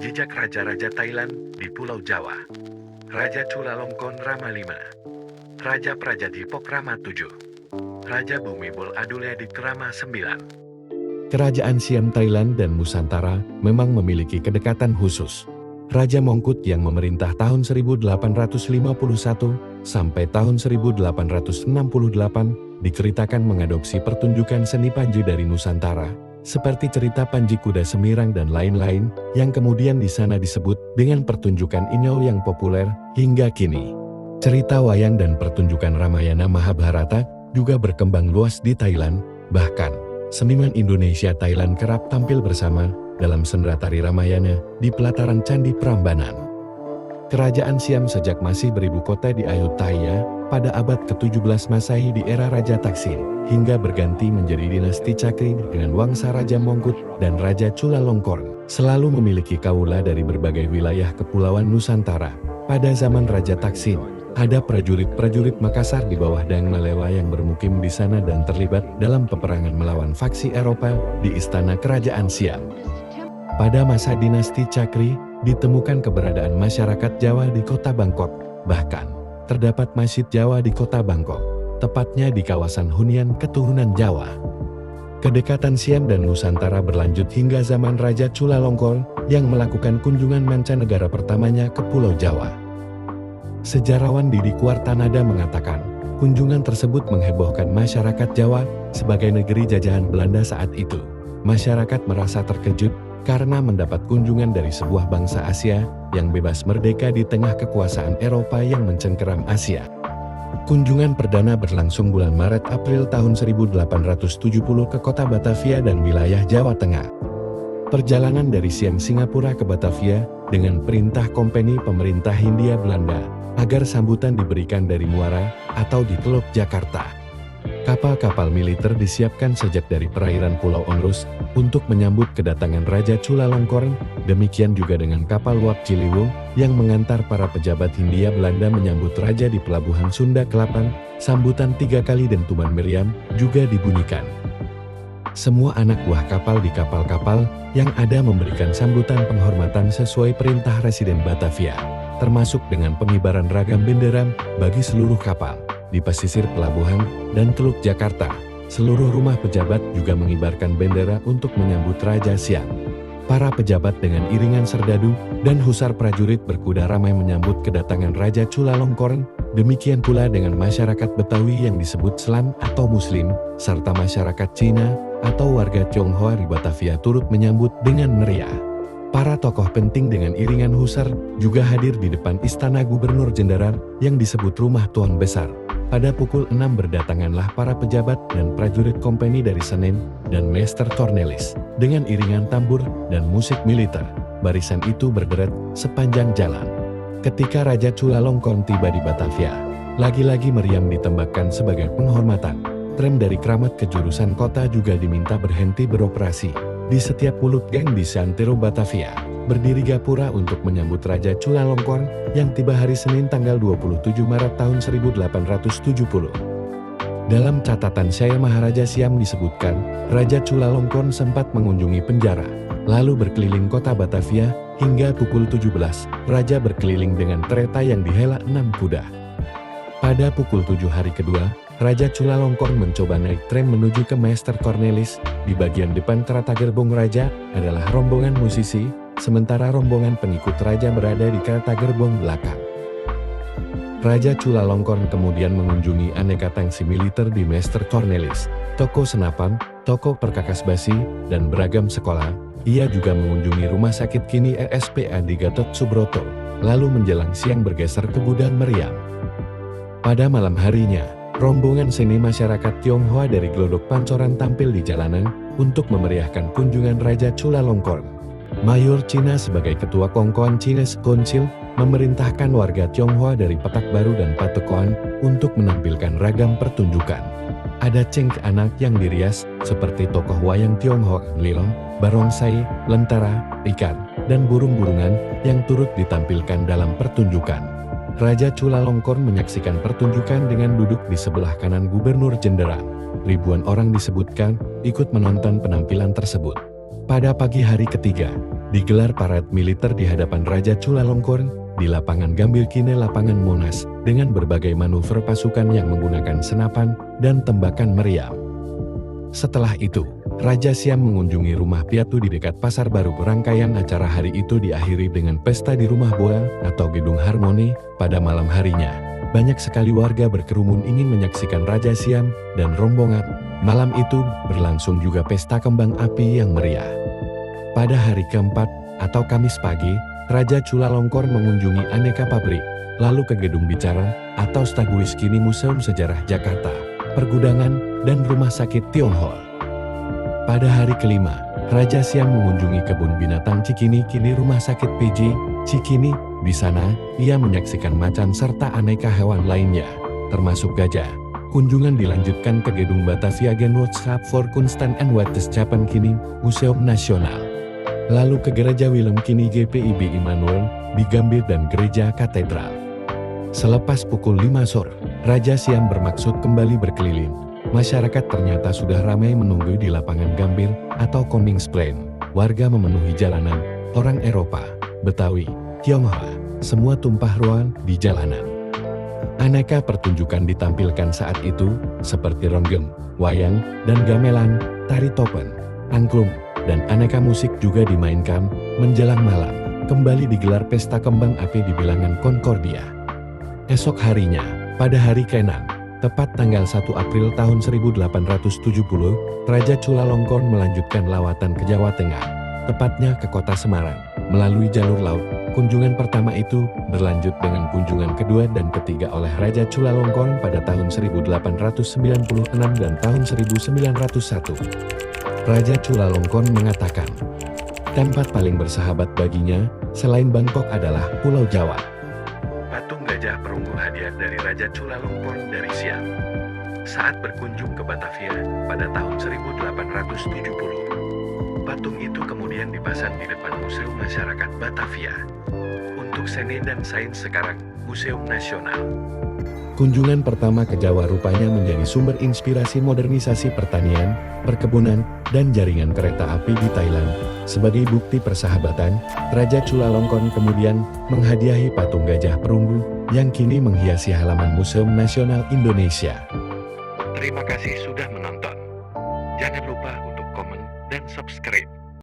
Jejak Raja-Raja Thailand di Pulau Jawa. Raja Chulalongkorn Rama V. Raja Prajadipok Rama VII. Raja Bhumibol Adulyadej Rama IX. Kerajaan Siam Thailand dan Nusantara memang memiliki kedekatan khusus. Raja Mongkut yang memerintah tahun 1851 sampai tahun 1868 diceritakan mengadopsi pertunjukan seni Panji dari Nusantara, seperti cerita Panji Kuda Semirang dan lain-lain, yang kemudian di sana disebut dengan pertunjukan Inyol yang populer hingga kini. Cerita wayang dan pertunjukan Ramayana Mahabharata juga berkembang luas di Thailand, bahkan seniman Indonesia Thailand kerap tampil bersama dalam sendera tari Ramayana di pelataran Candi Prambanan. Kerajaan Siam sejak masih beribu kota di Ayutthaya pada abad ke-17 Masehi di era Raja Taksin, hingga berganti menjadi dinasti Chakri dengan Wangsa Raja Mongkut dan Raja Chulalongkorn, selalu memiliki kaula dari berbagai wilayah kepulauan Nusantara. Pada zaman Raja Taksin, ada prajurit-prajurit Makassar di bawah Dang Malewa yang bermukim di sana dan terlibat dalam peperangan melawan faksi Eropa di istana kerajaan Siam. Pada masa dinasti Chakri, ditemukan keberadaan masyarakat Jawa di kota Bangkok. Bahkan, terdapat Masjid Jawa di kota Bangkok, tepatnya di kawasan hunian keturunan Jawa. Kedekatan Siam dan Nusantara berlanjut hingga zaman Raja Chulalongkorn yang melakukan kunjungan mancanegara pertamanya ke Pulau Jawa. Sejarawan Didi Kuartanada mengatakan, kunjungan tersebut menghebohkan masyarakat Jawa sebagai negeri jajahan Belanda saat itu. Masyarakat merasa terkejut karena mendapat kunjungan dari sebuah bangsa Asia yang bebas merdeka di tengah kekuasaan Eropa yang mencengkeram Asia. Kunjungan perdana berlangsung bulan Maret-April tahun 1870 ke kota Batavia dan wilayah Jawa Tengah. Perjalanan dari Siam Singapura ke Batavia dengan perintah Kompeni Pemerintah Hindia Belanda agar sambutan diberikan dari Muara atau di Teluk Jakarta. Kapal-kapal militer disiapkan sejak dari perairan Pulau Onrus untuk menyambut kedatangan Raja Chulalongkorn, demikian juga dengan kapal uap Ciliwung yang mengantar para pejabat Hindia Belanda menyambut Raja di Pelabuhan Sunda Kelapa. Sambutan 3 kali dentuman meriam juga dibunyikan. Semua anak buah kapal di kapal-kapal yang ada memberikan sambutan penghormatan sesuai perintah Residen Batavia, termasuk dengan pengibaran ragam bendera bagi seluruh kapal. Di pesisir pelabuhan dan Teluk Jakarta, seluruh rumah pejabat juga mengibarkan bendera untuk menyambut Raja Siam. Para pejabat dengan iringan serdadu dan husar prajurit berkuda ramai menyambut kedatangan Raja Chulalongkorn, demikian pula dengan masyarakat Betawi yang disebut Selam atau Muslim, serta masyarakat Cina atau warga Tionghoa di Batavia turut menyambut dengan meriah. Para tokoh penting dengan iringan husar juga hadir di depan Istana Gubernur Jenderal yang disebut Rumah Tuan Besar. Pada pukul 6 berdatanganlah para pejabat dan prajurit kompeni dari Senen dan Meester Cornelis dengan iringan tambur dan musik militer. Barisan itu berderet sepanjang jalan. Ketika Raja Chulalongkorn tiba di Batavia, lagi-lagi meriam ditembakkan sebagai penghormatan. Tram dari Kramat ke jurusan kota juga diminta berhenti beroperasi. Di setiap mulut geng di Santero Batavia, berdiri gapura untuk menyambut Raja Chulalongkorn yang tiba hari Senin tanggal 27 Maret tahun 1870. Dalam catatan Syah Maharaja Siam disebutkan, Raja Chulalongkorn sempat mengunjungi penjara, lalu berkeliling kota Batavia hingga pukul 17. Raja berkeliling dengan kereta yang dihela 6 kuda. Pada pukul 7 hari kedua, Raja Chulalongkorn mencoba naik tram menuju ke Meester Cornelis. Di bagian depan kereta gerbong Raja adalah rombongan musisi, sementara rombongan pengikut Raja berada di kereta gerbong belakang. Raja Chulalongkorn kemudian mengunjungi aneka tangsi militer di Meester Cornelis, toko senapan, toko perkakas basi, dan beragam sekolah. Ia juga mengunjungi rumah sakit kini RSPAD Gatot Subroto, lalu menjelang siang bergeser ke Gudang Meriam. Pada malam harinya, rombongan seni masyarakat Tionghoa dari Glodok Pancoran tampil di jalanan untuk memeriahkan kunjungan Raja Chulalongkorn. Mayor Cina sebagai ketua Kongkoan Chinese Council memerintahkan warga Tionghoa dari Petak Baru dan Patokoan untuk menampilkan ragam pertunjukan. Ada cengk anak yang dirias seperti tokoh wayang Tionghoa, Lilong, barongsai, lentera, ikan, dan burung-burungan yang turut ditampilkan dalam pertunjukan. Raja Chulalongkorn menyaksikan pertunjukan dengan duduk di sebelah kanan Gubernur Jenderal. Ribuan orang disebutkan ikut menonton penampilan tersebut. Pada pagi hari ketiga, digelar parade militer di hadapan Raja Chulalongkorn di lapangan Gambir kini lapangan Monas dengan berbagai manuver pasukan yang menggunakan senapan dan tembakan meriam. Setelah itu, Raja Siam mengunjungi rumah Piatu di dekat Pasar Baru. Rangkaian acara hari itu diakhiri dengan pesta di Rumah Boa atau Gedung Harmoni. Pada malam harinya, banyak sekali warga berkerumun ingin menyaksikan Raja Siam dan rombongan. Malam itu berlangsung juga pesta kembang api yang meriah. Pada hari keempat atau Kamis pagi, Raja Chulalongkorn mengunjungi aneka pabrik, lalu ke Gedung Bicara atau Staguis kini Museum Sejarah Jakarta, Pergudangan, dan Rumah Sakit Tionghoa. Pada hari kelima, Raja Siam mengunjungi Kebun Binatang Cikini kini Rumah Sakit PJ Cikini. Di sana, ia menyaksikan macan serta aneka hewan lainnya, termasuk gajah. Kunjungan dilanjutkan ke Gedung Batavia Genootschap voor Kunst en Wetenschappen kini Museum Nasional. Lalu ke Gereja Willem kini GPIB Immanuel di Gambir dan Gereja Katedral. Selepas pukul 5 sore, Raja Siam bermaksud kembali berkeliling. Masyarakat ternyata sudah ramai menunggu di lapangan Gambir atau Koningsplein. Warga memenuhi jalanan, orang Eropa, Betawi, Tionghoa, semua tumpah ruah di jalanan. Aneka pertunjukan ditampilkan saat itu, seperti ronggeng, wayang, dan gamelan, tari topeng, angklung, dan aneka musik juga dimainkan. Menjelang malam, kembali digelar pesta kembang api di bilangan Concordia. Esok harinya, pada hari ke-6, tepat tanggal 1 April tahun 1870, Raja Chulalongkorn melanjutkan lawatan ke Jawa Tengah, tepatnya ke kota Semarang, melalui jalur laut. Kunjungan pertama itu berlanjut dengan kunjungan kedua dan ketiga oleh Raja Chulalongkorn pada tahun 1896 dan tahun 1901. Raja Chulalongkorn mengatakan, tempat paling bersahabat baginya, selain Bangkok adalah Pulau Jawa. Patung gajah perunggu hadiah dari Raja Chulalongkorn dari Siam. Saat berkunjung ke Batavia pada tahun 1870, patung itu kemudian dipasang di depan Museum Masyarakat Batavia. Untuk seni dan sains sekarang, Museum Nasional. Kunjungan pertama ke Jawa rupanya menjadi sumber inspirasi modernisasi pertanian, perkebunan, dan jaringan kereta api di Thailand. Sebagai bukti persahabatan, Raja Chulalongkorn kemudian menghadiahi patung gajah perunggu yang kini menghiasi halaman Museum Nasional Indonesia. Terima kasih sudah menonton. Jangan lupa untuk komen dan subscribe.